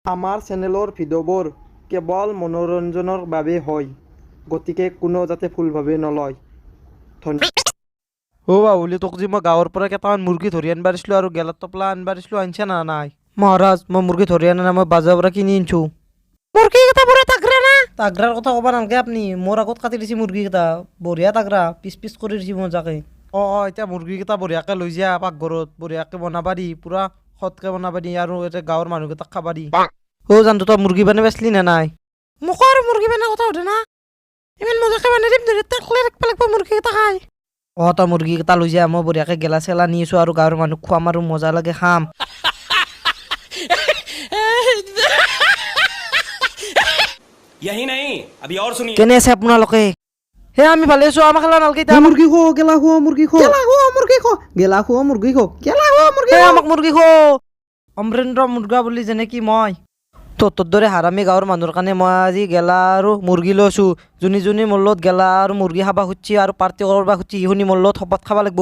আমাৰ চেনেলৰ ভিডিঅ'বোৰ কেৱল মনোৰঞ্জনৰ বাবে হয়, গতিকে কোনো যাতে ভুলভাৱে নলয়। বাবুলি তোক যে মই গাঁৱৰ পৰা কেইটামান মুৰ্গী ধৰি আনিব পাৰিছিলোঁ আৰু গেলাৰ টপলা আনিব পাৰিছিলোঁ, আনিছা না নাই? মহাৰাজ, মই মুৰ্গী ধৰি আনা নাই, মই বাজাৰৰ পৰা কিনি আনিছোঁ। মুৰ্গী কেইটা বঢ়িয়া তাগৰা না? তাগৰাৰ কথা ক'ব নালাগে আপুনি, মোৰ আগত কাটি দিছে মুৰ্গী কেইটা, বঢ়িয়া তাগৰা, পিচ পিচ কৰি দিছে মজাকে। এতিয়া মুৰ্গী কেইটা বঢ়িয়াকে লৈ যা পাকঘৰত, বঢ়িয়াকে বনাবা দি, পুৰা সৎকে বনাবা দি আৰু এতিয়া গাঁৱৰ মানুহকেইটাক খাবা দি। জানতো তই মুৰ্গী বানে বেচলি নে নাই? মোক আৰু মুৰ্গী বানে কথা সোধে না? ইমান মজাকে বানাই দিম ধৰি তাকলে ৰাখবা লাগব মুৰ্গী কেইটা খাই। তই মুৰ্গী কেইটা লৈ যা, মই বঢ়িয়াকে গেলা চেলা নি আছো আৰু গাঁৱৰ মানুহ খুৱাম আৰু মজা লাগে খাম। यही नहीं अभी और सुनिए। কেনে আছে আপোনালোকে? আমি ভালে আছো, আমাক খেলা নালকে মুৰ্গী খো, গেলা খো, মুৰ্গী খো, গেলা খো, মুৰ্গী খো, গেলা খো, মুৰ্গী খো, গেলা খো, মুৰ্গী খো। আমাক মুৰ্গী খো। অমৰেন্দ্ৰ মুৰ্গা বুলি যেনে কি মই তোৰ দৰে হাৰামি গাঁৱৰ মানুহৰ কাৰণে মই আজি গেলা আৰু মুৰ্গী লৈছোঁ। যোনী মোৰ লগত গেলা আৰু মুৰ্গী খাবা খুজিছে আৰু পাৰ্টি কৰিব খুজিছে, শুনি মোৰ লগত শপত খাব লাগিব।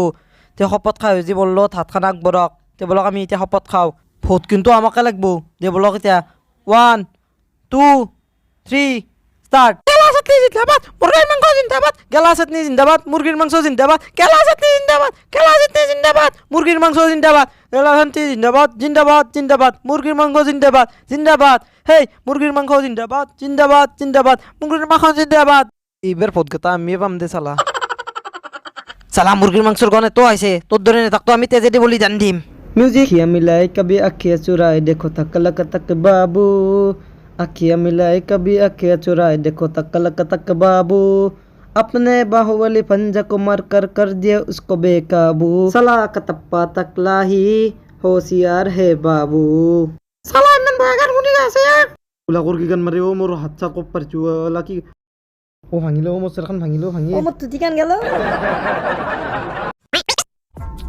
তে শপত খাই হৈছে মোৰ লগত হাত খান আগবঢ়ক, তে বলক আমি এতিয়া শপত খাওঁ। ভোট কিন্তু আমাকে লাগিব, দে বলক এতিয়া 1 2 3 ষ্টাৰ্ট। গেলা চাটনি জিন্দাবাদ, মুৰ্গীৰ মাংস জিন্দাবাদ, গেলা চাটনি জিন্দাবাদ, মুৰ্গীৰ মাংস জিন্দাবাদ, গেলা চাটনি জিন্দাবাদ, গেলা চাটনি জিন্দাবাদ, মুৰ্গীৰ মাংস জিন্দাবাদ, গেলা চাটনি জিন্দাবাদ, জিন্দাবাদ জিন্দাবাদ, মুৰ্গীৰ মাংস জিন্দাবাদ জিন্দাবাদ, হেই মুৰ্গীৰ মাংস জিন্দাবাদ জিন্দাবাদ জিন্দাবাদ, মুৰ্গীৰ মাংস জিন্দাবাদ। এইবাৰ ভোটকেইটা আমিয়ে পাম দে চালা। চালা মুৰ্গীৰ মাংসৰ গনে তো আহিছে, তোৰ দৰে নেতাকতো আমি তেজেদি বলি জান দিম। म्यूजिक अखियाँ मिलाए कभी अखियाँ चुराए देखो तक तक बाबू, अखियाँ मिलाए कभी अखियाँ चुराए देखो तक बाबू, अपने बाहुबली पंजा को मार कर दिया उसको बेकाबू, सला कतप्पा तकला ही होशियार है बाबू। साला इमन भयंकर मुनि गासे यार उला कर की गन मारे ओ मोर हाथ सा को परचु ला की ओ भांगिलो मोर सरखान भांगिलो भांगी মোৰ টুটিকান গেল।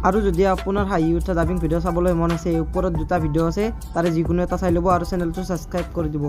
আৰু যদি আপোনাৰ হাঁহি উঠা ডাবিং ভিডিঅ' চাবলৈ মন আছে, ওপৰত দুটা ভিডিঅ' আছে, তাৰে যিকোনো এটা চাই ল'ব আৰু চেনেলটো ছাবস্ক্ৰাইব কৰি দিব।